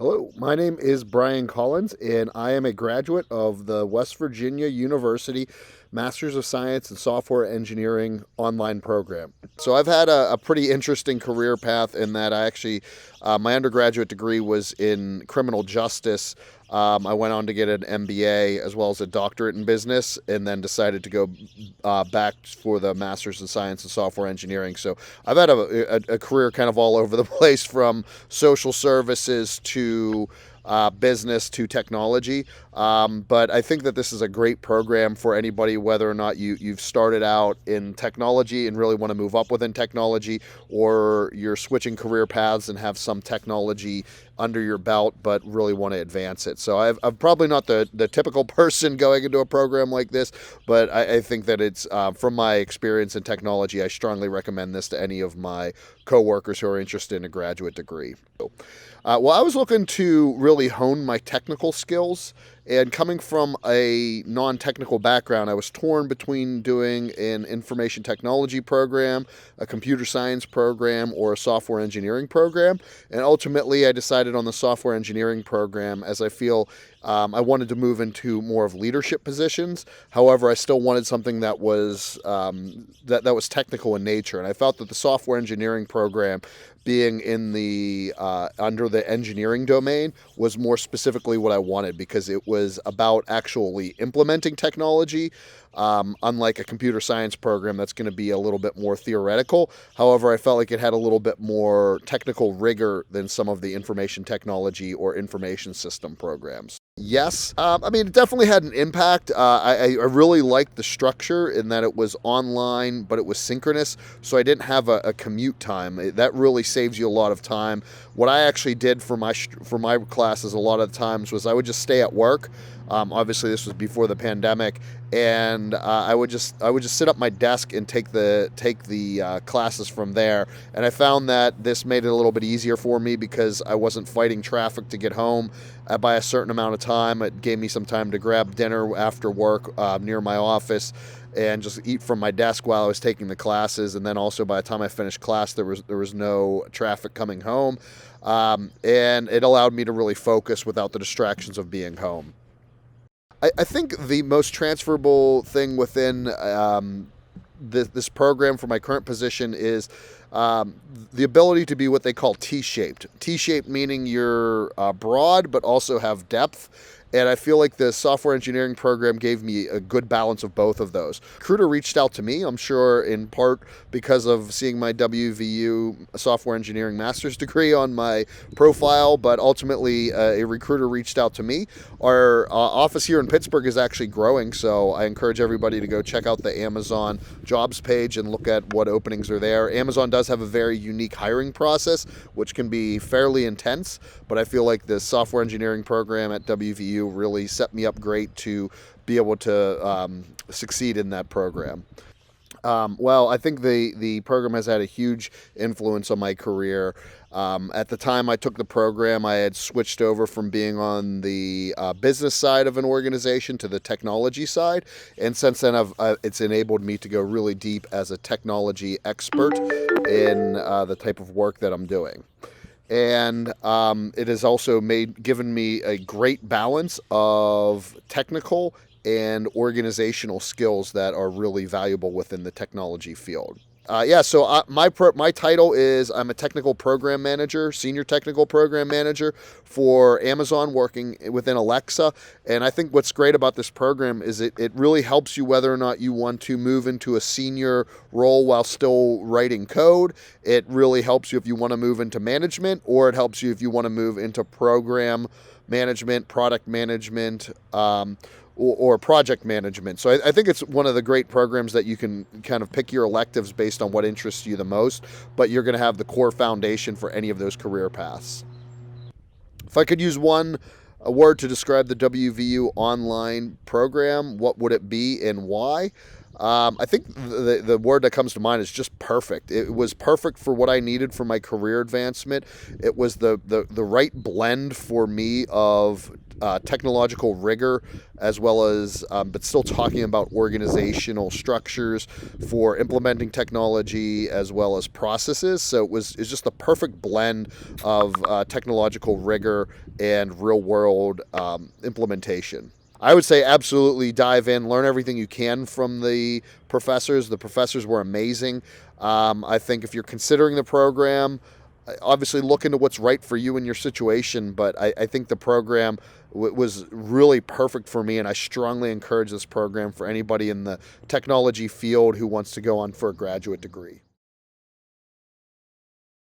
Hello, my name is Brian Collins, and I am a graduate of the West Virginia University Masters of Science in Software Engineering online program. So I've had a pretty interesting career path in that my undergraduate degree was in criminal justice. I went on to get an MBA as well as a doctorate in business, and then decided to go back for the Masters in Science and Software Engineering. So I've had a career kind of all over the place, from social services to business to technology. But I think that this is a great program for anybody, whether or not you've started out in technology and really want to move up within technology, or you're switching career paths and have some technology under your belt but really want to advance it. So I'm probably not the typical person going into a program like this, but I think that it's from my experience in technology, I strongly recommend this to any of my coworkers who are interested in a graduate degree. Well, I was looking to really hone my technical skills, and coming from a non-technical background, I was torn between doing an information technology program, a computer science program, or a software engineering program. And ultimately, I decided on the software engineering program, as I feel I wanted to move into more of leadership positions. However, I still wanted something that was that was technical in nature, and I felt that the software engineering program, being in the under the engineering domain, was more specifically what I wanted, because it was about actually implementing technology, unlike a computer science program that's going to be a little bit more theoretical. However, I felt like it had a little bit more technical rigor than some of the information technology or information system programs. Yes, I mean, it definitely had an impact. I really liked the structure in that it was online, but it was synchronous, so I didn't have a commute time. That really saves you a lot of time. What I actually did for my classes a lot of the times was I would just stay at work. Obviously, this was before the pandemic, and I would just sit at my desk and take the classes from there. And I found that this made it a little bit easier for me, because I wasn't fighting traffic to get home by a certain amount of time. It gave me some time to grab dinner after work near my office and just eat from my desk while I was taking the classes. And then also, by the time I finished class, there was no traffic coming home, and it allowed me to really focus without the distractions of being home. I think the most transferable thing within this program for my current position is the ability to be what they call T-shaped. T-shaped meaning you're broad but also have depth. And I feel like the software engineering program gave me a good balance of both of those. Recruiter reached out to me, I'm sure in part because of seeing my WVU software engineering master's degree on my profile, but ultimately a recruiter reached out to me. Our office here in Pittsburgh is actually growing, so I encourage everybody to go check out the Amazon jobs page and look at what openings are there. Amazon does have a very unique hiring process, which can be fairly intense, but I feel like the software engineering program at WVU really set me up great to be able to succeed in that program. Well, I think the program has had a huge influence on my career. At the time I took the program, I had switched over from being on the business side of an organization to the technology side, and since then it's enabled me to go really deep as a technology expert in the type of work that I'm doing. And it has also given me a great balance of technical and organizational skills that are really valuable within the technology field. My title is, I'm a technical program manager, senior technical program manager for Amazon, working within Alexa. And I think what's great about this program is it really helps you whether or not you want to move into a senior role while still writing code. It really helps you if you want to move into management, or it helps you if you want to move into program management, product management, or project management. So I think it's one of the great programs that you can kind of pick your electives based on what interests you the most, but you're going to have the core foundation for any of those career paths. If I could use a word to describe the WVU online program, what would it be and why? I think the word that comes to mind is just perfect. It was perfect for what I needed for my career advancement. It was the right blend for me of technological rigor, as well as, but still talking about organizational structures for implementing technology as well as processes. So it's just the perfect blend of technological rigor and real world implementation. I would say absolutely dive in, learn everything you can from the professors. The professors were amazing. I think if you're considering the program, obviously look into what's right for you in your situation, but I think the program was really perfect for me, and I strongly encourage this program for anybody in the technology field who wants to go on for a graduate degree.